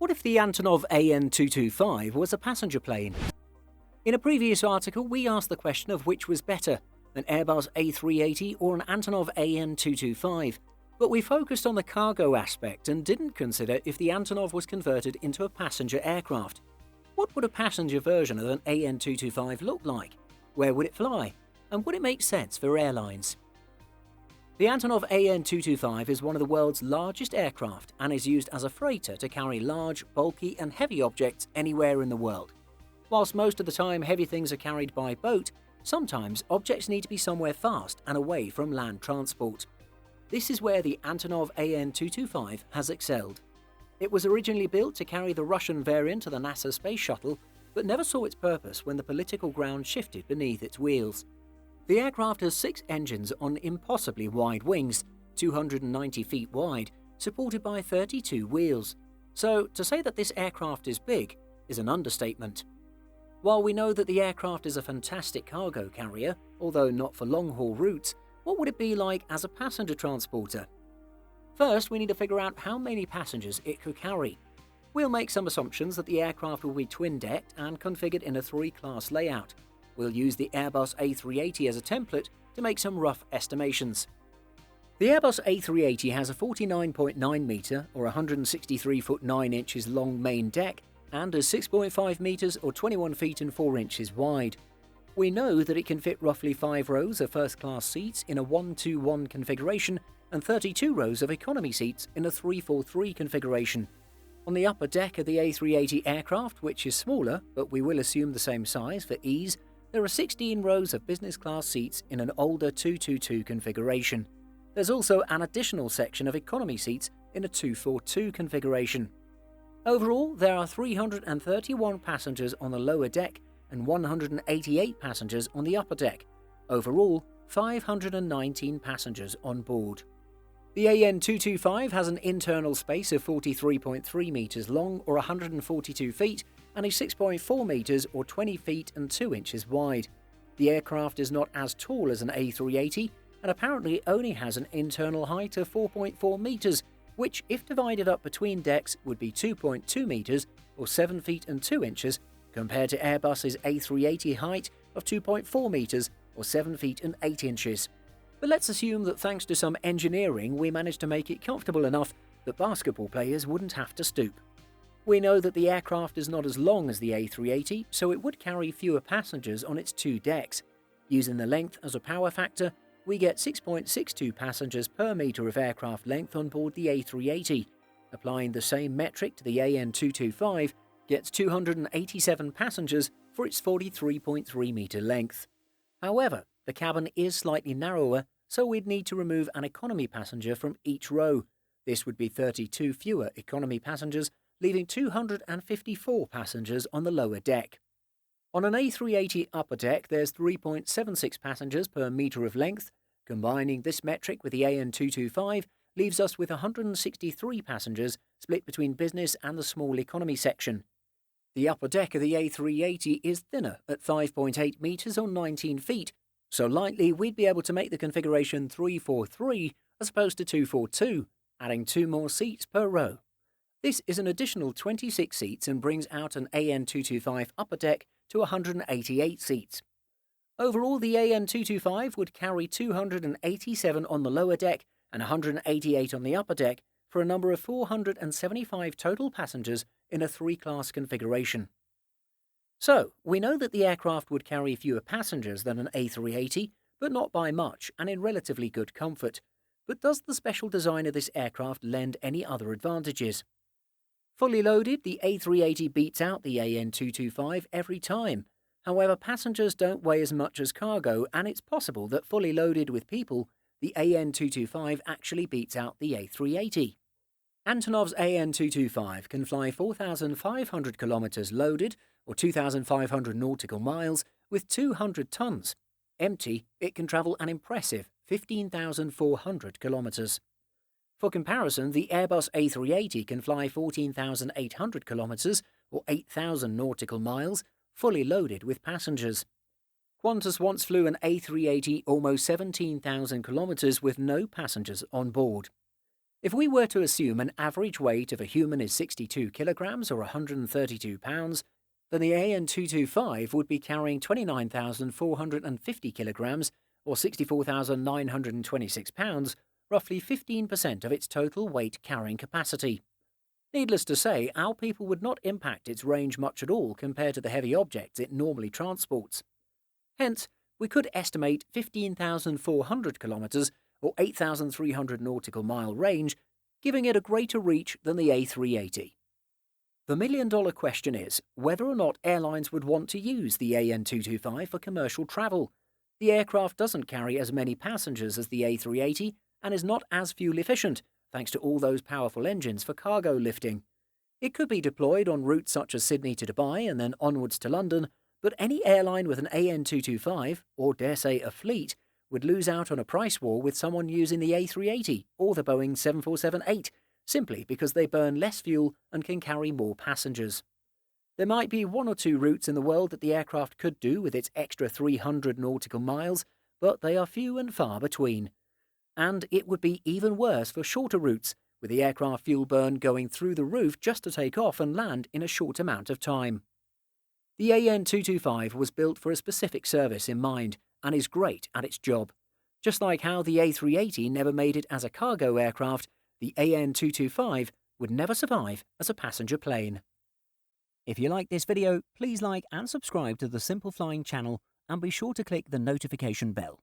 What if the Antonov AN-225 was a passenger plane? In a previous article, we asked the question of which was better, an Airbus A380 or an Antonov AN-225, but we focused on the cargo aspect and didn't consider if the Antonov was converted into a passenger aircraft. What would a passenger version of an AN-225 look like? Where would it fly? And would it make sense for airlines? The Antonov AN-225 is one of the world's largest aircraft and is used as a freighter to carry large, bulky and heavy objects anywhere in the world. Whilst most of the time heavy things are carried by boat, sometimes objects need to be somewhere fast and away from land transport. This is where the Antonov AN-225 has excelled. It was originally built to carry the Russian variant of the NASA space shuttle, but never saw its purpose when the political ground shifted beneath its wheels. The aircraft has 6 engines on impossibly wide wings, 290 feet wide, supported by 32 wheels. So, to say that this aircraft is big is an understatement. While we know that the aircraft is a fantastic cargo carrier, although not for long-haul routes, what would it be like as a passenger transporter? First, we need to figure out how many passengers it could carry. We'll make some assumptions that the aircraft will be twin-decked and configured in a 3-class layout. We'll use the Airbus A380 as a template to make some rough estimations. The Airbus A380 has a 49.9 metre or 163 foot 9 inches long main deck and is 6.5 metres or 21 feet and 4 inches wide. We know that it can fit roughly 5 rows of first-class seats in a 1-2-1 configuration and 32 rows of economy seats in a 3-4-3 configuration. On the upper deck of the A380 aircraft, which is smaller, but we will assume the same size for ease, there are 16 rows of business-class seats in an older 2-2-2 configuration. There's also an additional section of economy seats in a 2-4-2 configuration. Overall, there are 331 passengers on the lower deck and 188 passengers on the upper deck. Overall, 519 passengers on board. The AN-225 has an internal space of 43.3 metres long or 142 feet and is 6.4 metres or 20 feet and 2 inches wide. The aircraft is not as tall as an A380 and apparently only has an internal height of 4.4 metres, which if divided up between decks would be 2.2 metres or 7 feet and 2 inches compared to Airbus's A380 height of 2.4 metres or 7 feet and 8 inches. But let's assume that thanks to some engineering we managed to make it comfortable enough that basketball players wouldn't have to stoop. We know that the aircraft is not as long as the A380, so it would carry fewer passengers on its 2 decks. Using the length as a power factor, we get 6.62 passengers per metre of aircraft length on board the A380. Applying the same metric to the AN-225 gets 287 passengers for its 43.3 metre length. However, the cabin is slightly narrower, so we'd need to remove an economy passenger from each row. This would be 32 fewer economy passengers, leaving 254 passengers on the lower deck. On an A380 upper deck, there's 3.76 passengers per metre of length. Combining this metric with the AN-225 leaves us with 163 passengers split between business and the small economy section. The upper deck of the A380 is thinner at 5.8 metres or 19 feet, so likely we'd be able to make the configuration 3-4-3 as opposed to 2-4-2, adding 2 more seats per row. This is an additional 26 seats and brings out an AN-225 upper deck to 188 seats. Overall, the AN-225 would carry 287 on the lower deck and 188 on the upper deck for a number of 475 total passengers in a 3-class configuration. So, we know that the aircraft would carry fewer passengers than an A380, but not by much and in relatively good comfort. But does the special design of this aircraft lend any other advantages? Fully loaded, the A380 beats out the AN-225 every time. However, passengers don't weigh as much as cargo, and it's possible that fully loaded with people, the AN-225 actually beats out the A380. Antonov's AN-225 can fly 4,500 kilometres loaded, or 2,500 nautical miles, with 200 tons. Empty, it can travel an impressive 15,400 kilometres. For comparison, the Airbus A380 can fly 14,800 kilometres, or 8,000 nautical miles, fully loaded with passengers. Qantas once flew an A380 almost 17,000 kilometres with no passengers on board. If we were to assume an average weight of a human is 62 kilograms or 132 pounds, then the AN-225 would be carrying 29,450 kilograms or 64,926 pounds, roughly 15% of its total weight carrying capacity. Needless to say, our people would not impact its range much at all compared to the heavy objects it normally transports. Hence, we could estimate 15,400 kilometres or 8,300 nautical mile range, giving it a greater reach than the A380. The million-dollar question is whether or not airlines would want to use the AN-225 for commercial travel. The aircraft doesn't carry as many passengers as the A380 and is not as fuel efficient, thanks to all those powerful engines for cargo lifting. It could be deployed on routes such as Sydney to Dubai and then onwards to London, but any airline with an AN-225, or dare say a fleet, would lose out on a price war with someone using the A380 or the Boeing 747-8, simply because they burn less fuel and can carry more passengers. There might be one or two routes in the world that the aircraft could do with its extra 300 nautical miles, but they are few and far between. And it would be even worse for shorter routes, with the aircraft fuel burn going through the roof just to take off and land in a short amount of time. The AN-225 was built for a specific service in mind and is great at its job. Just like how the A380 never made it as a cargo aircraft, the AN-225 would never survive as a passenger plane. If you like this video, please like and subscribe to the Simple Flying channel and be sure to click the notification bell.